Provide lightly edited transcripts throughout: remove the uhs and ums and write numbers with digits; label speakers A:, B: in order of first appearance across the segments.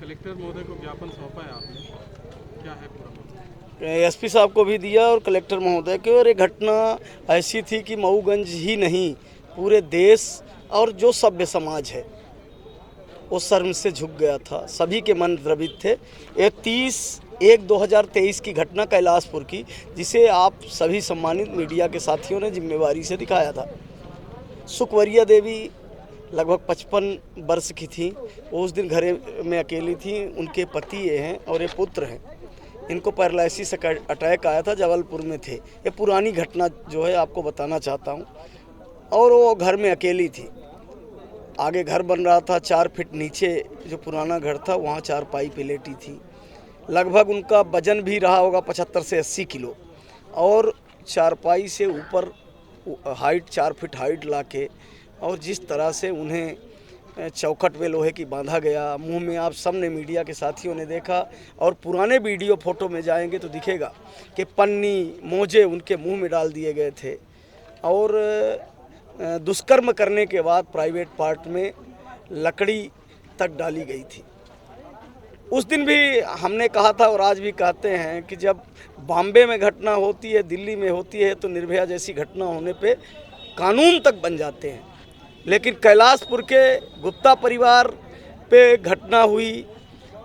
A: Collector महोदय को ज्ञापन सौंपा है आपने, क्या है पूरा मामला?
B: एसपी साहब को भी दिया और कलेक्टर महोदय को। और ये घटना ऐसी थी कि मऊगंज ही नहीं, पूरे देश और जो सभ्य समाज है वो शर्म से झुक गया था, सभी के मन द्रवित थे। ये 30/1/2023 की घटना कैलाशपुर की, जिसे आप सभी सम्मानित मीडिया के साथियों ने जिम्मेवारी से दिखाया था। सुखवरिया देवी लगभग 55 वर्ष की थी। वो उस दिन घर में अकेली थी। उनके पति ये हैं और ये पुत्र हैं। इनको पैरालिसिस अटैक आया था, जबलपुर में थे। ये पुरानी घटना जो है आपको बताना चाहता हूँ। और वो घर में अकेली थी। आगे घर बन रहा था, 4 फीट नीचे जो पुराना घर था वहाँ चारपाई पे लेटी थी। लगभग उनका वजन भी रहा होगा 75 से 80 किलो। और चारपाई से ऊपर हाइट 4 फीट हाइट लाके और जिस तरह से उन्हें चौखट में लोहे की बांधा गया, मुंह में आप सब ने मीडिया के साथियों ने देखा और पुराने वीडियो फोटो में जाएंगे तो दिखेगा कि पन्नी मोजे उनके मुंह में डाल दिए गए थे। और दुष्कर्म करने के बाद प्राइवेट पार्ट में लकड़ी तक डाली गई थी। उस दिन भी हमने कहा था और आज भी कहते हैं कि जब बॉम्बे में घटना होती है, दिल्ली में होती है, तो निर्भया जैसी घटना होने पे कानून तक बन जाते हैं। लेकिन कैलाशपुर के गुप्ता परिवार पे घटना हुई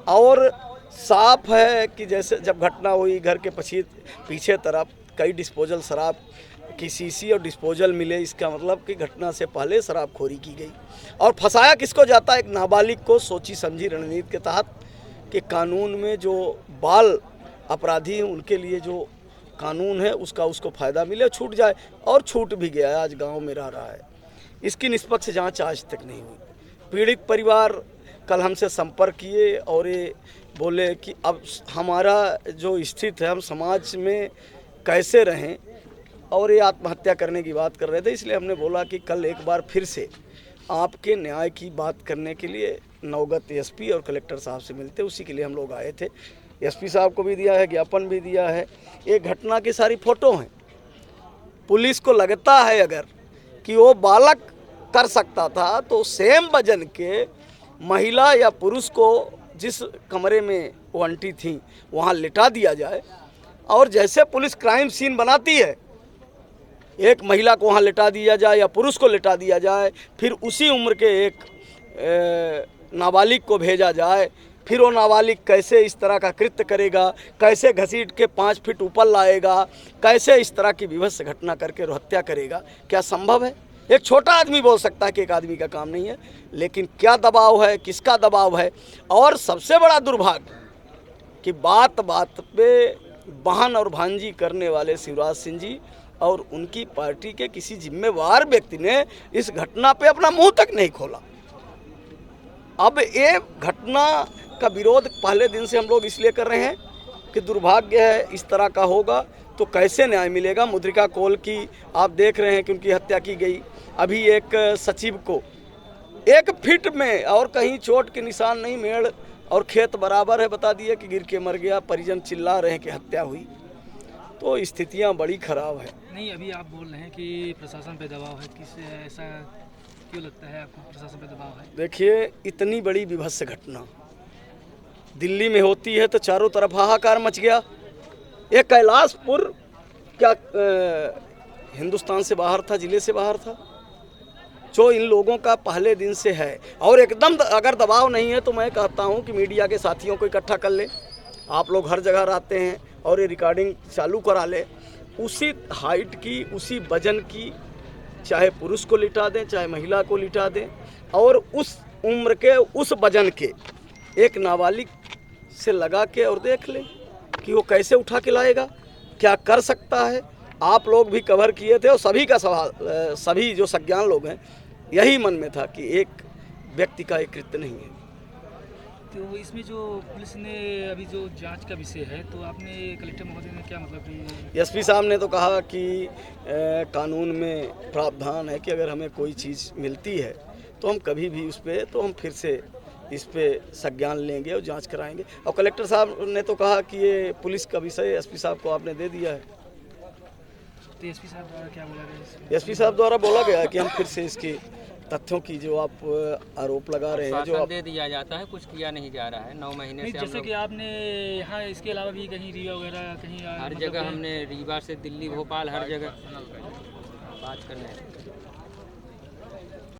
B: और साफ है कि जैसे जब घटना हुई घर के पीछे तरफ कई डिस्पोजल शराब की शीशी और डिस्पोजल मिले। इसका मतलब कि घटना से पहले शराबखोरी की गई और फंसाया किसको जाता है, एक नाबालिग को, सोची समझी रणनीति के तहत कि कानून में जो बाल अपराधी हैं उनके लिए जो कानून है उसको फ़ायदा मिले, छूट जाए। और छूट भी गया है, आज गांव में रह रहा है। इसकी निष्पक्ष जांच आज तक नहीं हुई। पीड़ित परिवार कल हमसे संपर्क किए और ये बोले कि अब हमारा जो स्थिति है, हम समाज में कैसे रहें, और ये आत्महत्या करने की बात कर रहे थे। इसलिए हमने बोला कि कल एक बार फिर से आपके न्याय की बात करने के लिए नवगत एसपी और कलेक्टर साहब से मिलते, उसी के लिए हम लोग आए थे। एसपी साहब को भी दिया है, ज्ञापन भी दिया है। ये घटना की सारी फोटो हैं। पुलिस को लगता है अगर कि वो बालक कर सकता था तो सेम वजन के महिला या पुरुष को जिस कमरे में वो आंटी थी वहाँ लिटा दिया जाए। और जैसे पुलिस क्राइम सीन बनाती है, एक महिला को वहाँ लिटा दिया जाए या पुरुष को लिटा दिया जाए, फिर उसी उम्र के एक नाबालिग को भेजा जाए, फिर वो नाबालिग कैसे इस तरह का कृत्य करेगा, कैसे घसीट के 5 फीट ऊपर लाएगा, कैसे इस तरह की विभत्स घटना करके हत्या करेगा, क्या संभव है? एक छोटा आदमी बोल सकता है कि एक आदमी का काम नहीं है, लेकिन क्या दबाव है, किसका दबाव है? और सबसे बड़ा दुर्भाग्य कि बात बात पे बहन और भांजी करने वाले शिवराज सिंह जी और उनकी पार्टी के किसी जिम्मेवार व्यक्ति ने इस घटना पे अपना मुंह तक नहीं खोला। अब ये घटना का विरोध पहले दिन से हम लोग इसलिए कर रहे हैं कि दुर्भाग्य है इस तरह का होगा तो कैसे न्याय मिलेगा। मुद्रिका कोल की आप देख रहे हैं कि उनकी हत्या की गई। अभी एक सचिव को 1 फीट में और कहीं चोट के निशान नहीं, मेड़ और खेत बराबर है, बता दिया कि गिर के मर गया। परिजन चिल्ला रहे हैं कि हत्या हुई। तो स्थितियां बड़ी खराब है।
C: नहीं, अभी आप बोल रहे हैं कि प्रशासन पे दबाव है, किस ऐसा क्यों लगता है आपको प्रशासन पे दबाव है?
B: देखिए, इतनी बड़ी विभत्स घटना दिल्ली में होती है तो चारों तरफ हाहाकार मच गया। ये कैलाशपुर क्या हिंदुस्तान से बाहर था, जिले से बाहर था, जो इन लोगों का पहले दिन से है। और एकदम अगर दबाव नहीं है तो मैं कहता हूं कि मीडिया के साथियों को इकट्ठा कर ले। आप लोग हर जगह रहते हैं और ये रिकॉर्डिंग चालू करा ले। उसी हाइट की, उसी वजन की, चाहे पुरुष को लिटा दें चाहे महिला को लिटा दें, और उस उम्र के उस वजन के एक नाबालिग से लगा के और देख लें कि वो कैसे उठा के लाएगा, क्या कर सकता है। आप लोग भी कवर किए थे और सभी का सवाल, सभी जो सज्ञान लोग हैं, यही मन में था कि एक व्यक्ति का एक कृत्य नहीं है।
C: तो इसमें जो पुलिस ने अभी जो जांच का विषय है, तो आपने कलेक्टर महोदय ने क्या मतलब कि
B: एसपी साहब ने तो कहा कि कानून में प्रावधान है कि अगर हमें कोई चीज़ मिलती है तो हम कभी भी उस पर तो हम फिर से इस पे संज्ञान लेंगे और जांच कराएंगे। और कलेक्टर साहब ने तो कहा कि ये पुलिस का विषय एसपी साहब को आपने दे दिया है।
C: तो एसपी साहब द्वारा क्या बोला गया इसमें?
B: एसपी साहब द्वारा बोला गया है कि हम फिर से इसके तथ्यों की जो आप आरोप लगा रहे हैं, जो
D: आश्वासन
B: आप
D: दे दिया जाता है, कुछ किया नहीं जा रहा है। 9 महीने
C: नहीं,
D: से हम
C: जैसे
D: लोग
C: कि आपने यहाँ इसके अलावा भी कहीं रीवा वगैरह कहीं
D: हर
C: मतलब
D: जगह
C: गए?
D: हमने रीवा से दिल्ली, भोपाल, हर जगह बात करने